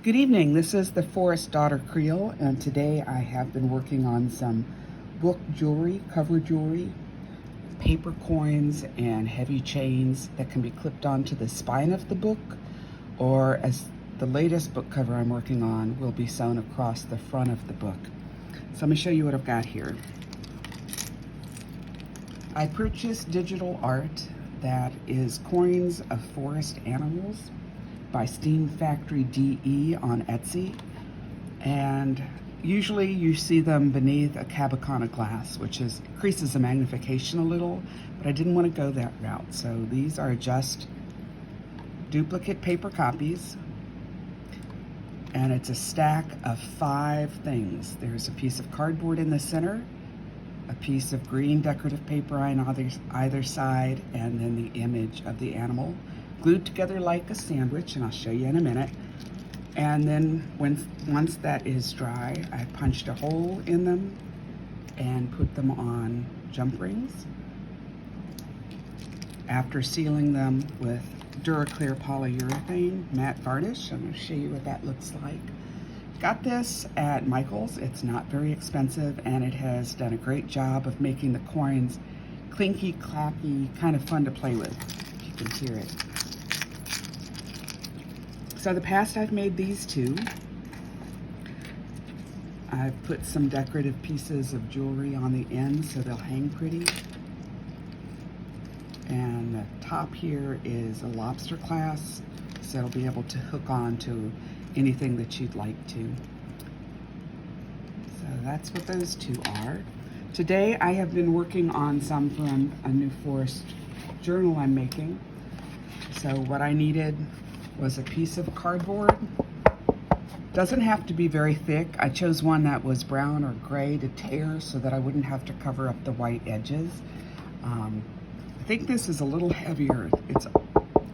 Good evening, this is the Forest Daughter Creole, and today I have been working on some book jewelry, cover jewelry, paper coins, and heavy chains that can be clipped onto the spine of the book, or as the latest book cover I'm working on will be sewn across the front of the book. So let me show you what I've got here. I purchased digital art that is coins of forest animals by Steam Factory DE on Etsy, and usually you see them beneath a Cabicana glass, which increases the magnification a little, but I didn't want to go that route. So these are just duplicate paper copies, and it's a stack of 5 things. There's a piece of cardboard in the center, a piece of green decorative paper on either side, and then the image of the animal glued together like a sandwich, and I'll show you in a minute. And then once that is dry, I punched a hole in them and put them on jump rings. After sealing them with Duraclear polyurethane matte varnish, I'm going to show you what that looks like. Got this at Michael's. It's not very expensive, and it has done a great job of making the coins clinky, clacky, kind of fun to play with, if you can hear it. So in the past I've made these 2. I've put some decorative pieces of jewelry on the end so they'll hang pretty. And the top here is a lobster clasp, so it'll be able to hook on to anything that you'd like to. So that's what those 2 are. Today I have been working on some from a new forest journal I'm making. So what I needed was a piece of cardboard. Doesn't have to be very thick. I chose one that was brown or gray to tear so that I wouldn't have to cover up the white edges. I think this is a little heavier. It's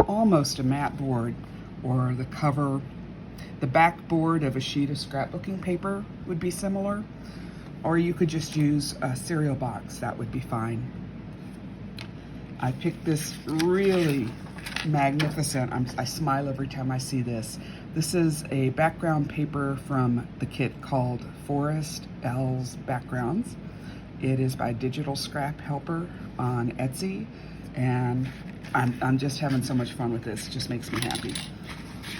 almost a matte board, or the back board of a sheet of scrapbooking paper would be similar, or you could just use a cereal box, that would be fine. I picked this really magnificent, I smile every time I see this. This is a background paper from the kit called Forest Elves Backgrounds. It is by Digital Scrap Helper on Etsy, and I'm just having so much fun with this. It just makes me happy.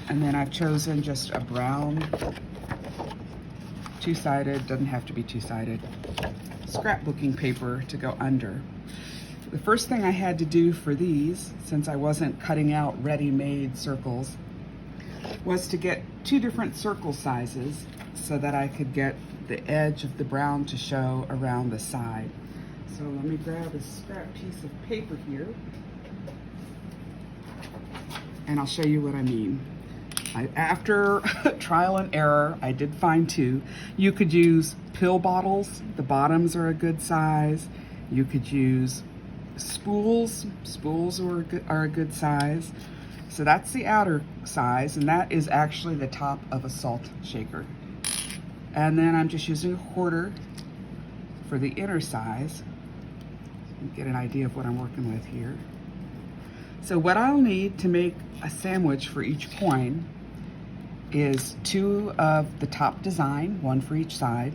And then I've chosen just a brown, two-sided, doesn't have to be two-sided, scrapbooking paper to go under. The first thing I had to do for these, since I wasn't cutting out ready-made circles, was to get 2 different circle sizes so that I could get the edge of the brown to show around the side. So let me grab a scrap piece of paper here, and I'll show you what I mean. After trial and error, I did find 2. You could use pill bottles. The bottoms are a good size. You could use spools. Spools are a good size. So that's the outer size, and that is actually the top of a salt shaker. And then I'm just using a quarter for the inner size. You get an idea of what I'm working with here. So what I'll need to make a sandwich for each coin is 2 of the top design, 1 for each side,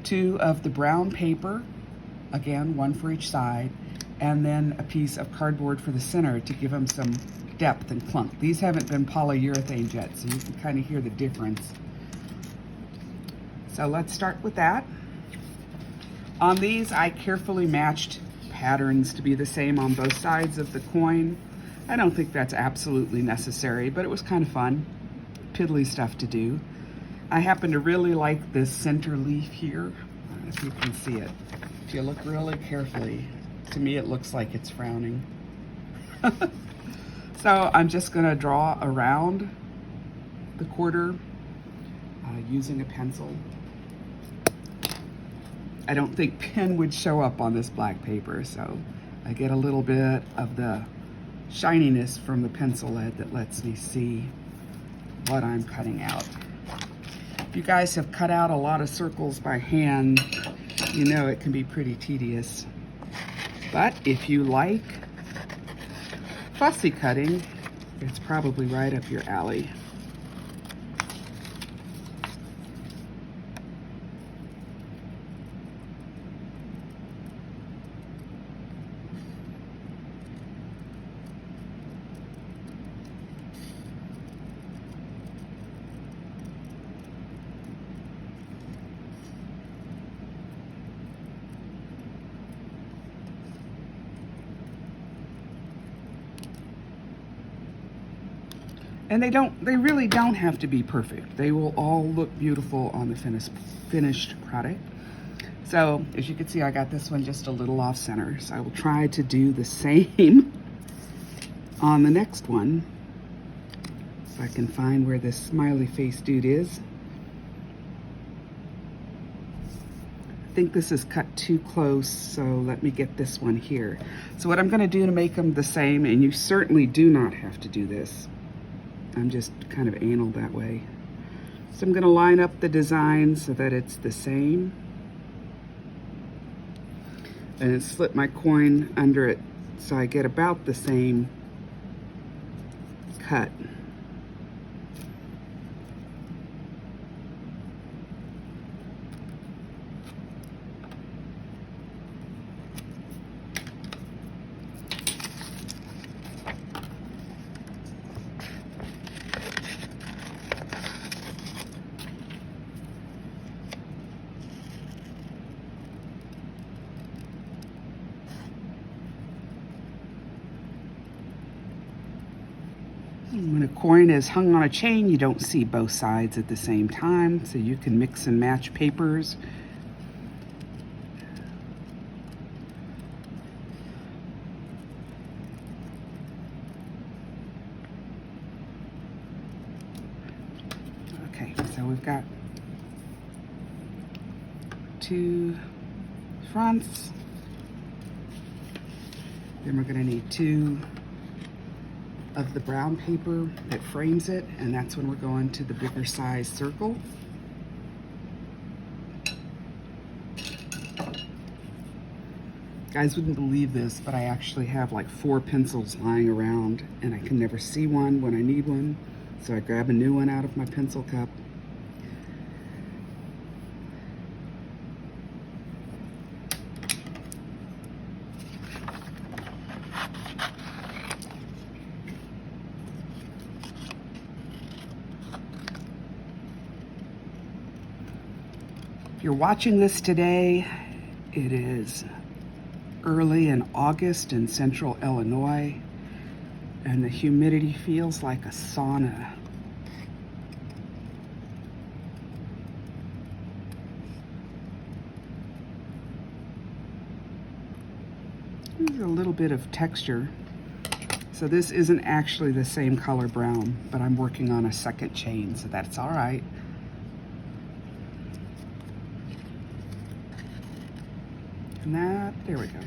2 of the brown paper, again 1 for each side, and then a piece of cardboard for the center to give them some depth and clunk. These haven't been polyurethane yet, so you can kind of hear the difference. So let's start with that. On these, I carefully matched patterns to be the same on both sides of the coin. I don't think that's absolutely necessary, but it was kind of fun, piddly stuff to do. I happen to really like this center leaf here. I don't know if you can see it. If you look really carefully, to me it looks like it's frowning. So I'm just going to draw around the quarter using a pencil. I don't think pen would show up on this black paper, so I get a little bit of the shininess from the pencil lead that lets me see what I'm cutting out. If you guys have cut out a lot of circles by hand, you know it can be pretty tedious. But if you like fussy cutting, it's probably right up your alley. And they really don't have to be perfect. They will all look beautiful on the finished product. So as you can see, I got this one just a little off center. So I will try to do the same on the next one. So I can find where this smiley face dude is. I think this is cut too close, so let me get this one here. So what I'm gonna do to make them the same, and you certainly do not have to do this, I'm just kind of anal that way. So I'm going to line up the design so that it's the same. And then slip my coin under it so I get about the same cut. When a coin is hung on a chain, you don't see both sides at the same time, so you can mix and match papers. Okay, so we've got 2 fronts. Then we're going to need 2 of the brown paper that frames it, and that's when we're going to the bigger size circle. Guys wouldn't believe this, but I actually have like 4 pencils lying around, and I can never see one when I need one, so I grab a new one out of my pencil cup. If you're watching this today, it is early in August in central Illinois, and the humidity feels like a sauna. There's a little bit of texture. So this isn't actually the same color brown, but I'm working on a second chain, so that's all right. And that, there we go.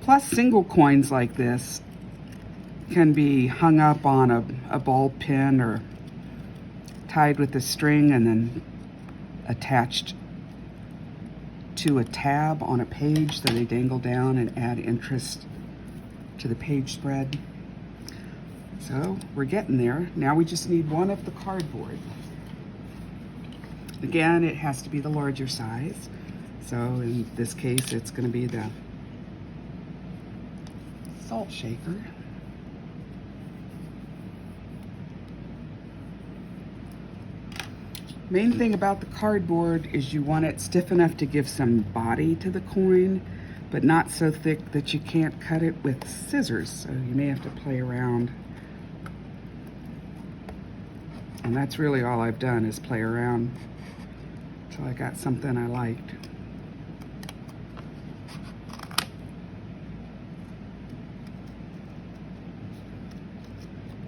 Plus, single coins like this can be hung up on a ball pin or tied with a string and then attached to a tab on a page so they dangle down and add interest to the page spread. So we're getting there. Now we just need one of the cardboard. Again, it has to be the larger size. So in this case, it's going to be the salt shaker. Main thing about the cardboard is you want it stiff enough to give some body to the coin, but not so thick that you can't cut it with scissors. So you may have to play around. And that's really all I've done is play around until I got something I liked.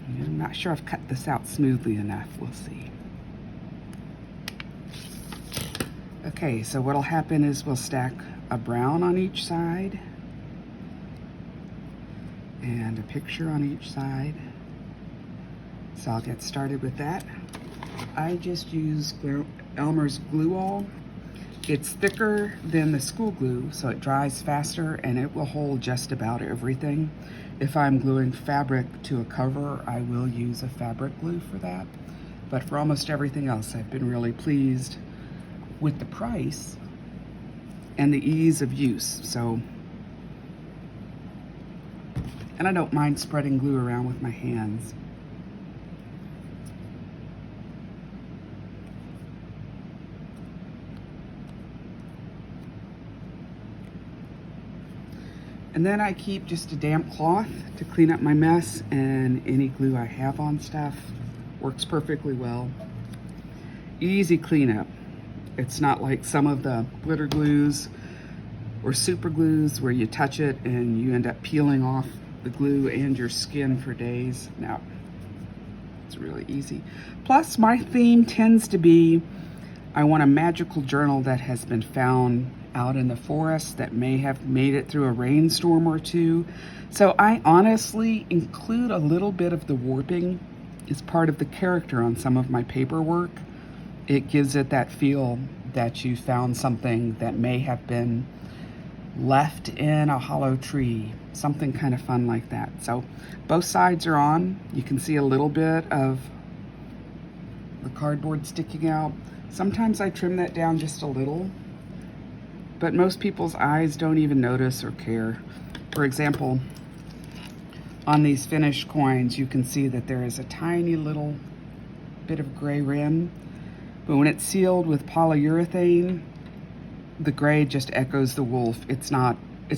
I'm not sure I've cut this out smoothly enough. We'll see. Okay, so what'll happen is we'll stack a brown on each side and a picture on each side. So I'll get started with that. I just use Elmer's glue all. It's thicker than the school glue, so it dries faster and it will hold just about everything. If I'm gluing fabric to a cover, I will use a fabric glue for that. But for almost everything else, I've been really pleased with the price and the ease of use. So, and I don't mind spreading glue around with my hands. And then I keep just a damp cloth to clean up my mess, and any glue I have on stuff works perfectly well. Easy cleanup. It's not like some of the glitter glues or super glues where you touch it and you end up peeling off the glue and your skin for days. No, it's really easy. Plus, my theme tends to be, I want a magical journal that has been found out in the forest that may have made it through a rainstorm or two. So I honestly include a little bit of the warping as part of the character on some of my paperwork. It gives it that feel that you found something that may have been left in a hollow tree, something kind of fun like that. So both sides are on. You can see a little bit of the cardboard sticking out. Sometimes I trim that down just a little, but most people's eyes don't even notice or care. For example, on these finished coins, you can see that there is a tiny little bit of gray rim, but when it's sealed with polyurethane, the gray just echoes the wolf. It's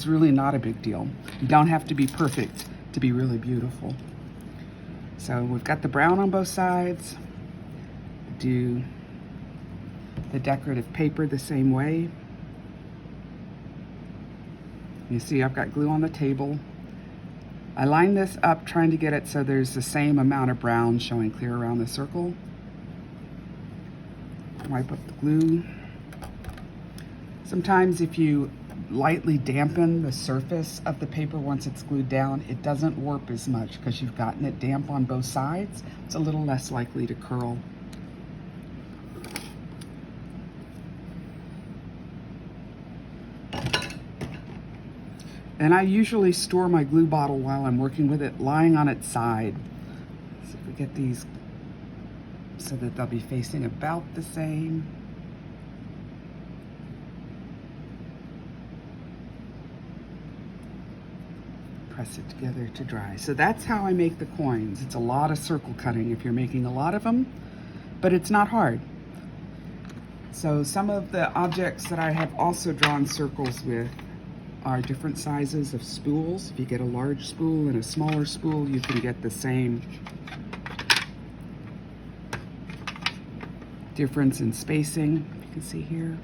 really not a big deal. You don't have to be perfect to be really beautiful. So we've got the brown on both sides. Do the decorative paper the same way. You see I've got glue on the table. I line this up trying to get it so there's the same amount of brown showing clear around the circle. Wipe up the glue. Sometimes if you lightly dampen the surface of the paper once it's glued down, it doesn't warp as much because you've gotten it damp on both sides. It's a little less likely to curl. And I usually store my glue bottle while I'm working with it lying on its side. So if we get these so that they'll be facing about the same. Press it together to dry. So that's how I make the coins. It's a lot of circle cutting if you're making a lot of them, but it's not hard. So some of the objects that I have also drawn circles with are different sizes of spools. If you get a large spool and a smaller spool, you can get the same difference in spacing. You can see here.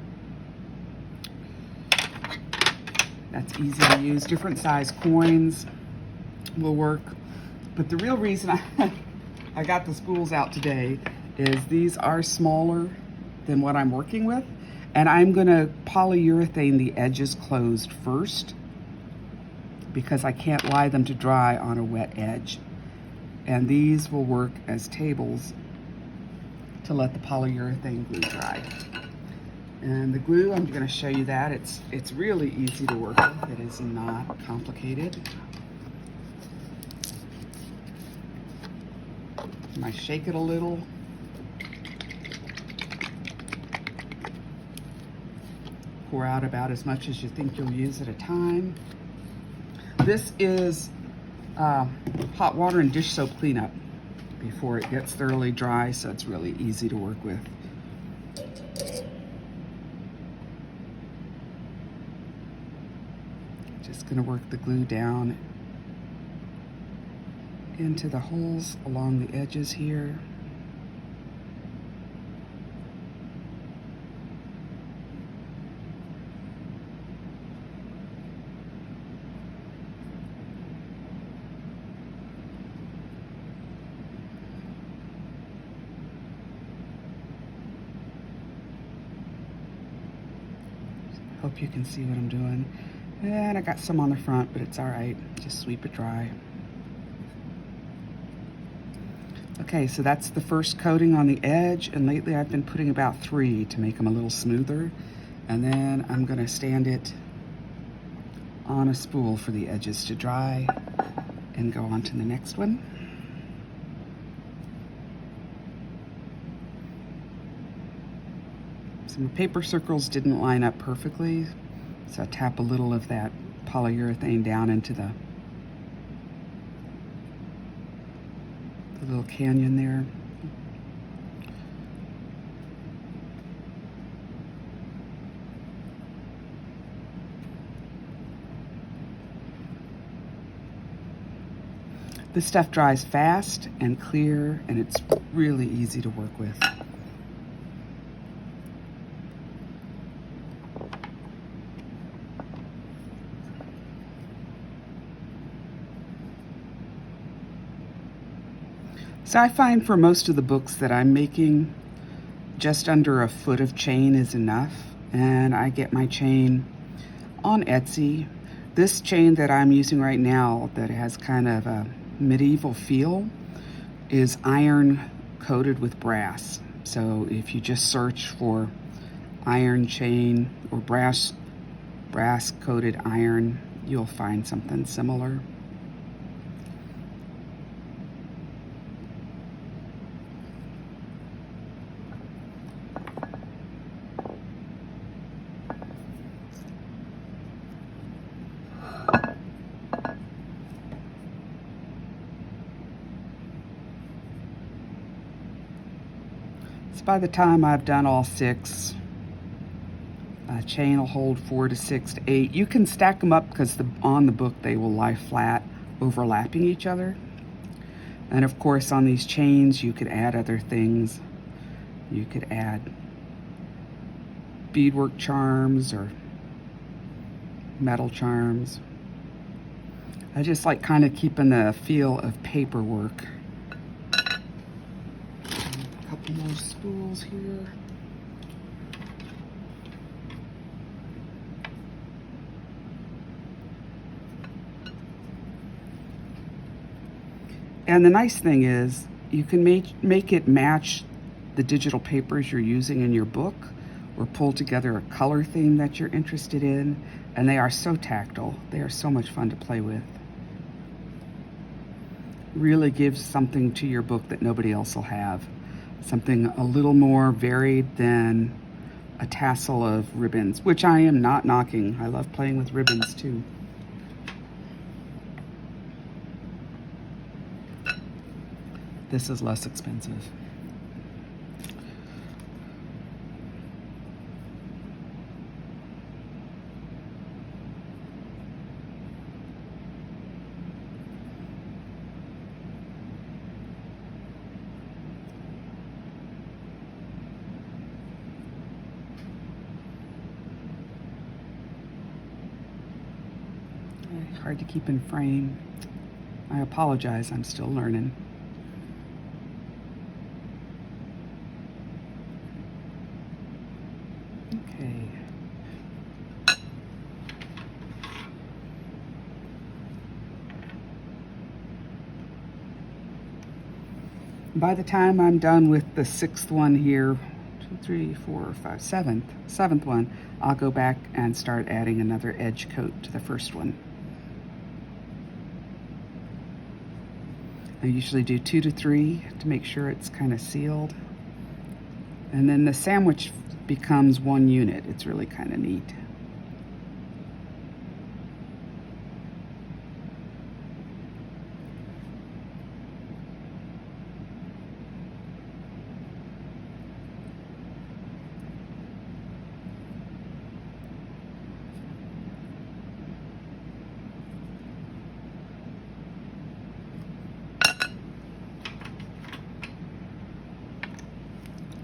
That's easy to use. Different size coins will work. But the real reason I got the spools out today is these are smaller than what I'm working with. And I'm gonna polyurethane the edges closed first because I can't lie them to dry on a wet edge. And these will work as tables to let the polyurethane glue dry. And the glue, I'm gonna show you that. It's really easy to work with. It is not complicated. I shake it a little. Pour out about as much as you think you'll use at a time. This is hot water and dish soap cleanup before it gets thoroughly dry, so it's really easy to work with. Just gonna work the glue down into the holes along the edges here. Hope you can see what I'm doing. And I got some on the front, but it's all right. Just sweep it dry. Okay, so that's the first coating on the edge, and lately I've been putting about 3 to make them a little smoother. And then I'm gonna stand it on a spool for the edges to dry and go on to the next one. So my paper circles didn't line up perfectly, so I tap a little of that polyurethane down into the little canyon there. This stuff dries fast and clear, and it's really easy to work with. So I find for most of the books that I'm making, just under a foot of chain is enough, and I get my chain on Etsy. This chain that I'm using right now that has kind of a medieval feel is iron coated with brass. So if you just search for iron chain or brass coated iron, you'll find something similar. So by the time I've done all 6, a chain will hold 4 to 6 to 8. You can stack them up because on the book they will lie flat, overlapping each other. And of course on these chains you could add other things. You could add beadwork charms or metal charms. I just like kind of keeping the feel of paperwork. A couple more spools here. And the nice thing is you can make it match the digital papers you're using in your book, or pull together a color theme that you're interested in, and they are so tactile. They are so much fun to play with. Really gives something to your book that nobody else will have. Something a little more varied than a tassel of ribbons, which I am not knocking. I love playing with ribbons too. This is less expensive. Hard to keep in frame. I apologize, I'm still learning. Okay. By the time I'm done with the 6th one here, 2, 3, 4, 5, 7th one, I'll go back and start adding another edge coat to the first one. I usually do 2 to 3 to make sure it's kind of sealed. And then the sandwich becomes one unit. It's really kind of neat.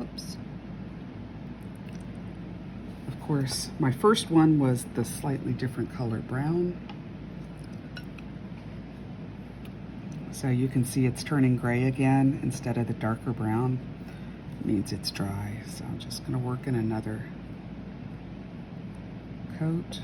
Oops. Of course, my first one was the slightly different color brown. So you can see it's turning gray again instead of the darker brown. It means it's dry. So I'm just going to work in another coat.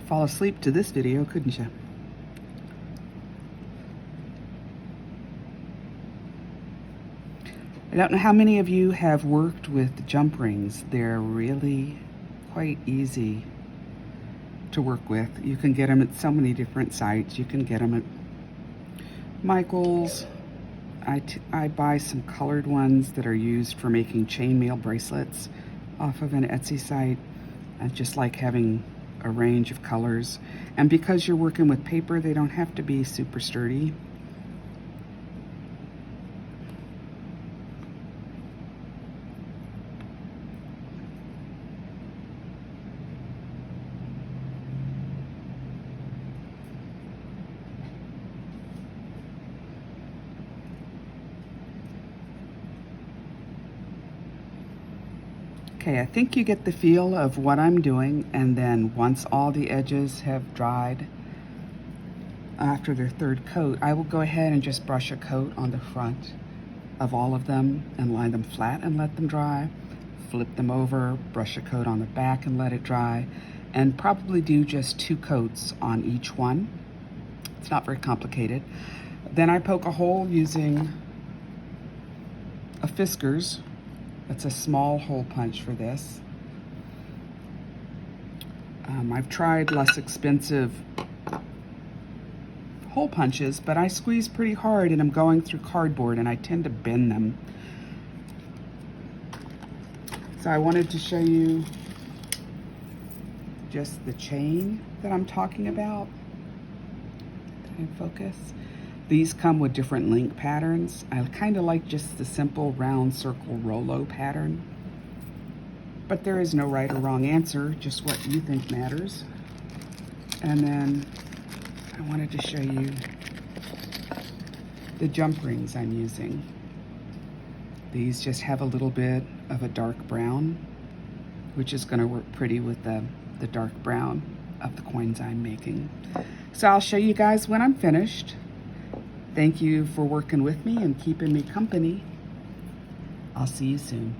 fall asleep to this video, couldn't you? I don't know how many of you have worked with jump rings. They're really quite easy to work with. You can get them at so many different sites. You can get them at Michael's. I buy some colored ones that are used for making chainmail bracelets off of an Etsy site. I just like having a range of colors. And because you're working with paper, they don't have to be super sturdy. Okay, I think you get the feel of what I'm doing, and then once all the edges have dried after their third coat, I will go ahead and just brush a coat on the front of all of them and line them flat and let them dry. Flip them over, brush a coat on the back and let it dry, and probably do just 2 coats on each one. It's not very complicated. Then I poke a hole using a Fiskars. It's a small hole punch for this. I've tried less expensive hole punches, but I squeeze pretty hard and I'm going through cardboard and I tend to bend them. So I wanted to show you just the chain that I'm talking about. Can I focus? These come with different link patterns. I kind of like just the simple round circle Rolo pattern. But there is no right or wrong answer, just what you think matters. And then I wanted to show you the jump rings I'm using. These just have a little bit of a dark brown, which is going to work pretty with the dark brown of the coins I'm making. So I'll show you guys when I'm finished. Thank you for working with me and keeping me company. I'll see you soon.